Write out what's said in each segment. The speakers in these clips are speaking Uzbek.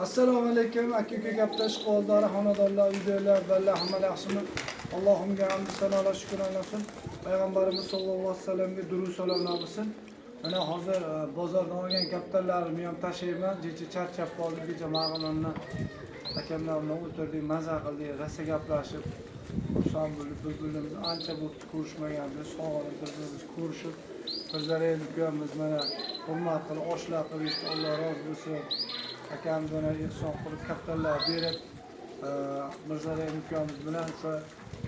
Assalomu alaykum, aka-uka gaplashish qo'ldori, xonadonlar, videolar, ballar hamma yaxshimi? Allohimga hamd sanolar shukr olsin. Payg'ambarimiz sollallohu alayhi vasallamga durud salomlar bo'lsin. Mana hozir bozordan olgan kaptarlarimni ham tashlayman. Jecha charchab qoldim, kecha mag'lumni akamlar bilan o'tirdik, maza qildik, rosa gaplashib. Xursand bo'lib, bir-birimiz ancha bo'lib ko'rishmaganmiz, sog'inib bir-birimiz ko'rishib, bizlarni ukamiz mana hurmat qilib, oshlar qilib, Alloh rozi bo'lsin. Akam bana ihson qilib kaptarlar berib, Mirzaray ukamiz bilan o'sha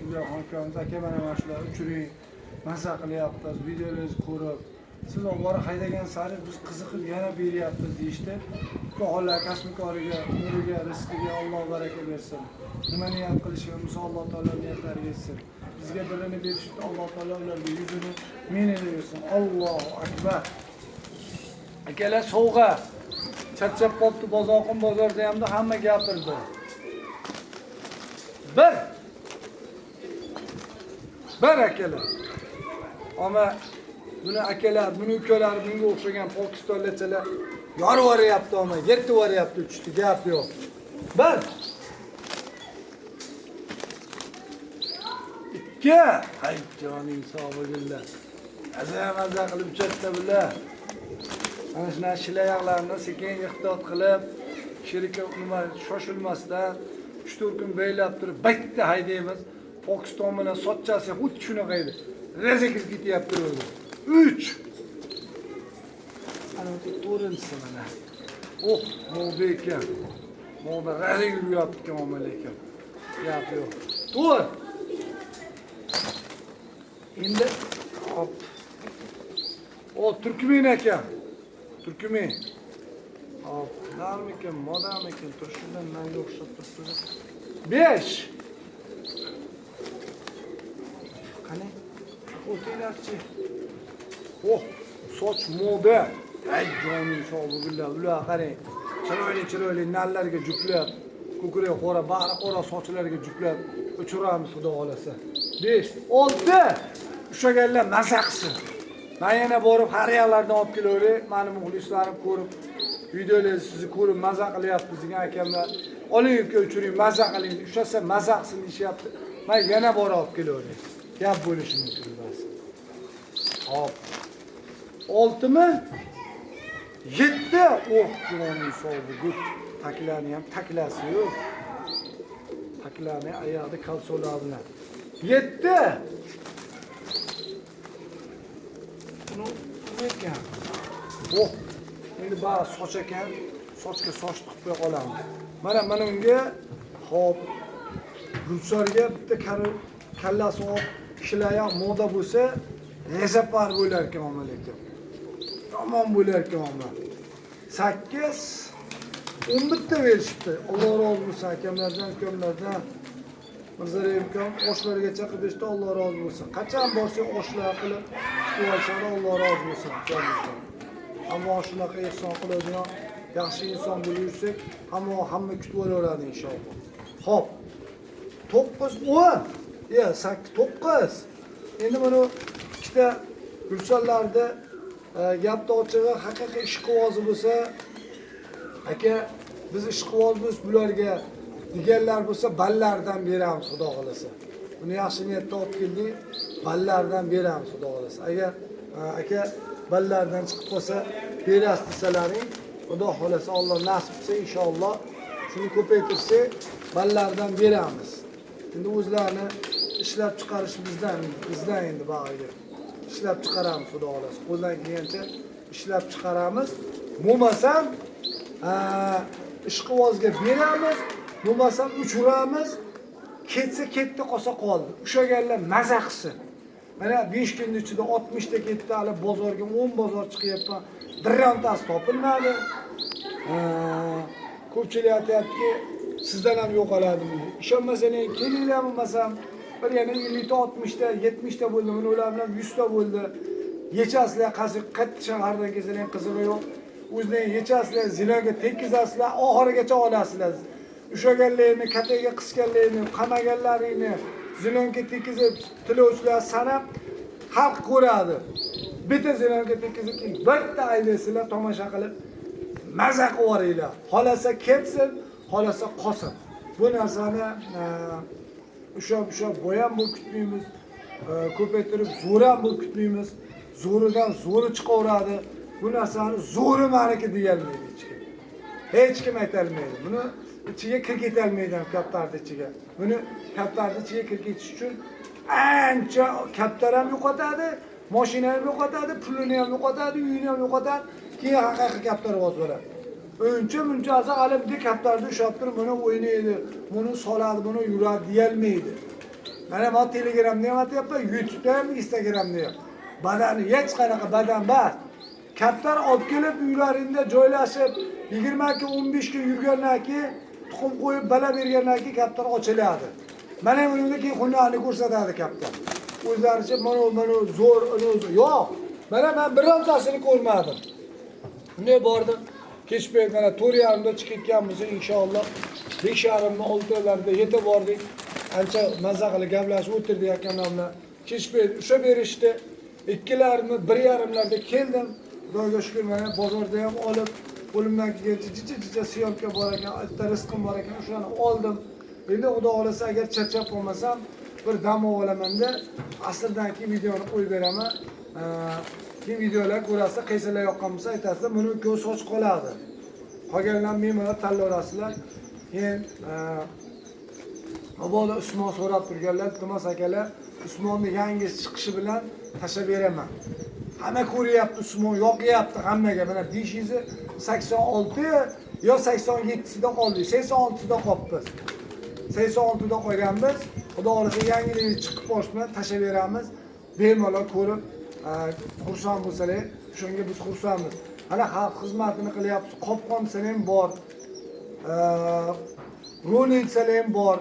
Ilohon ukamiz aka mana shular uchiring, maza qilyapmiz, videolaringizni ko'rib, siz oborib haydagan sari biz qiziqib yana beryapmiz deyishdi. Xudolar kasb-koriga, umriga, rizqiga Alloh baraka bersin. Nima niyat qilishimiz Alloh taolo niyatlariga yetsin. Bizga dilini berishdi, Alloh taolo ularga yuzini meni bersin. Allohu akbar. Akalar sovg'a charchab qolibdi, bozorda hamda hamma gapirdi. Bir akalar. Ama buni akalar, buni ukalar, bunga o'xshagan pokistonlarchalar yorvoryapti, ama yetvoryapti, uchti gap yo'q. Bir. Ikki. Hay joning sog' bo'linglar. Maza qilib uchatda bular. Ana shuna shilayoqlarni sekin ehtiyot qilib, shirika nima shoshilmasdan 3-4 kun beylab turib, baytda haydaymiz. Pokiston bilan sochchasi xuddi shunaqa edi. Rezekil ketyapti o'zi. 3. Ana bu to'rinchisi mana. Oh, mo'da ekan. Mo'da rezekil yotibdi ekan. Gap yo'q. To'r. Endi hop. O Turkmen ekan. Turkmen. Hop, narmikin, modamikin, turshundan nanga o'xshab turibdi. 5. Qani? O'tinglarchi. Oh, soch moda. Ay joning sog' bo'linglar, ular qarang. Chiroyli nallarga juplab, ko'krak qora, bari qora sochlarga juplab uchiramiz xudo xolasa. 5, 6. Ushaganlar maza qilsin. Ben yana borib har yoqlardan olib kelaveray, meni muxlislarim ko'rib, videolarni sizni ko'rib maza qilyapti degan akamlar. Oling uka uchiring, maza qiling. Ushasa maza qilsin deyapti. Men yana borib olib kelaveray. Gap bo'lishi mumkin bas. Hop. 6 mi? 7. Oh, joning sog' bo'lib. Taklarni ham taklasi yo'q. Taklarni oyoqda kalsolar bilan. 7. Ekan. Oh, endi bari soch ekan, sochga soch tiqib qo'ya qolamiz. Mana unga hop Ruslarga bitta kallasi olib kishilar moda bo'lsa, rezapar bo'lar ekan omalikka. Tamom bo'lar ekan omma. 8 11 ta berishibdi. Alloh rozi bo'lsin akamlardan, ukamlardan. Mirzaray ukam oshlargacha qilib berishdi, Alloh rozi bo'lsin. Qachon borsang oshlar qilib qo'yishadi, Alloh rozi bo'lsin. Ammo shunaqa ehson qiladigan yaxshi inson bo'lib yursak, hamma kutib olaveradi inshaalloh. Xo'p. 9 10. 8 9. Endi mana ikkita gulsallarda gapni ochig'i haqiqiy ishqivozi bo'lsa, aka biz ishqivoz bularga deganlar bo'lsa, ballardan beramiz xudo xolasa. Buni yaxshi niyatda olib keldik, ballardan beramiz xudo xolasa. Agar aka ballardan chiqib qolsa, berasiz desalaring, xudo xolasa Alloh nasib qilsa inshaalloh shuni ko'paytirsa, ballardan beramiz. Endi o'zlarini ishlab chiqarish bizdan endi bag'iga. Ishlab chiqaramiz xudo xolasa. Qo'ldan kelgancha ishlab chiqaramiz. Bo'lmasam ishqivozga beramiz. Bo'lmasam uchiramiz. Ketdi qolsa qoldi. Ushaganlar maza qilsin. Mana 5 kun ichida 60 ta ketdi, hali bozorga 10 bozor chiqyapman. Birrontasi topilmadi. Ko'pchilik aytayaptiki, sizdan ham yo'qoladi. Ishonmasangiz kelinglar, bo'lmasam bir yana 50 ta, 60 ta, 70 ta bo'ldi. Mana ular bilan 100 ta bo'ldi. Yechasizlar, qayerda shahardan kelsalar qizig'i yo'q. O'zingizlar yechasizlar, zinoga tekkizasizlar, oxirigacha olasizlar. Ushaganlarni, kataga qisganlarni, qamaganlaringni zinonga tekkizib, tilovchilar sanab xalq ko'radi. Bitta zinonga tekkizib, bitta aylaysizlar, tomosha qilib maza qilib yuboringlar. Xolasa ketsin, xolasa qolsin. Bu narsani o'sha bo'yam bo'lib kutmaymiz. Ko'paytirib zo'r ham bo'lib kutmaymiz. Zo'ridan zo'ri chiqaveradi. Bu narsani zo'ri meniki deyolmaydi hech kim. Hech kim aytolmaydi. Buni ichiga kirib ketolmaydi ham kaptarni ichiga. Buni kaptarni ichiga kirib ketish uchun ancha kaptar ham yo'qotadi, mashina ham yo'qotadi, pulini ham yo'qotadi, uyini ham yo'qotadi. Keyin haqiqiy kaptar ovoz beradi. Uncha hali bitta kaptarni ushlab turib, buni o'ynaydi, buni soladi, buni yuradi deyolmaydi. Mana men Telegramda ham aytyapman, YouTube'da ham, Instagramda ham. Badani hech qanaqa badan bas. Kaptar olib kelib uylaringda joylashib, 20 kun, 15 kun yurgandan keyin tuxum qo'yib bala bergandan keyin kaptar ochiladi. Mana bunga keyin xunani ko'rsatadi kaptar. O'zlaricha mana zo'r, yo'q. Mana men birontasini ko'rmadim. Bunday bordim. Kechpay mana 4:30da chiqib ketganmiz inshaalloh. 5:30 oltilarda yetib bordik. Ancha mazza qilib gaplashib o'tirdik akamlar bilan. Kechpay o'sha berishdi. 2:30, 1:30larda keldim. Xudoga shukr, mana bozorda ham olib, qo'limdan kelgancha jicha syomka bor ekan, bitta rizqim bor ekan, o'shani oldim. Endi xudo xolasa agar charchab qolmasam, bir dam olamanda asrdan keyin videoni qo'yib beraman. Keyin videolar ko'rasiz, qaysilar yoqqan bo'lsa aytasizlar, buni ko'z soch qoladi. Qolganlar memolar tanlayverasizlar. Keyin Mabodo Usmon so'rab turganlar, Iltimos akalar, Usmonni yangi chiqishi bilan tashlab beraman. Hamma ko'ryapti, Usmon yoqyapti hammaga. Mana 586 yo 87sida qoldik. 86sida qolibmiz. 86da qo'yganmiz. Xudo xolasa yangilik chiqib qolish bilan tashlab beramiz. Bemalol ko'rib, xursand bo'lsalar, shunga biz xursandmiz. Hali xalq xizmatini qilyapmiz. Qopqon desam ham bor. Roni desam ham bor.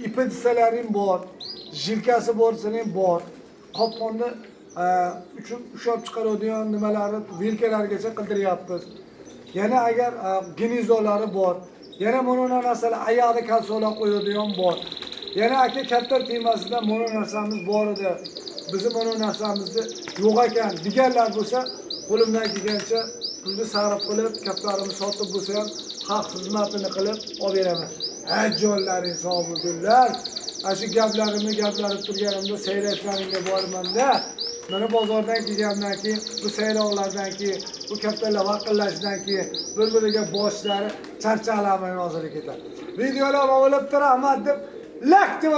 Ipi desalar ham bor. Jilkasi bor desam ham bor. Qopqonni uchun ushlab chiqaradigan nimalari, vilkalargacha qildiryapmiz. Yana agar ginizolari bor. Yana mono narsalar oyoqda kalsolar qo'yadigan bor. Yana aka kaptar temasida mono narsamiz bor edi. Bizi mono narsamizni yo'q ekan deganlar bo'lsa, qo'limdan kelgancha pulni sarf qilib, kaptarimizni sotib bo'lsa ham xalq xizmatini qilib olib beraman. Jonlaring sog' bo'lsinlar. Shu gaplarimni gaplarib turganimda sayratlaringga bormanda, mana bozordan kelgandan keyin, bu saylovlardan keyin, bu kaptarlar vaqillashdan keyin bir-biriga boshlari charchalamay hozir ketadi. Videolar olib turaman deb lak deb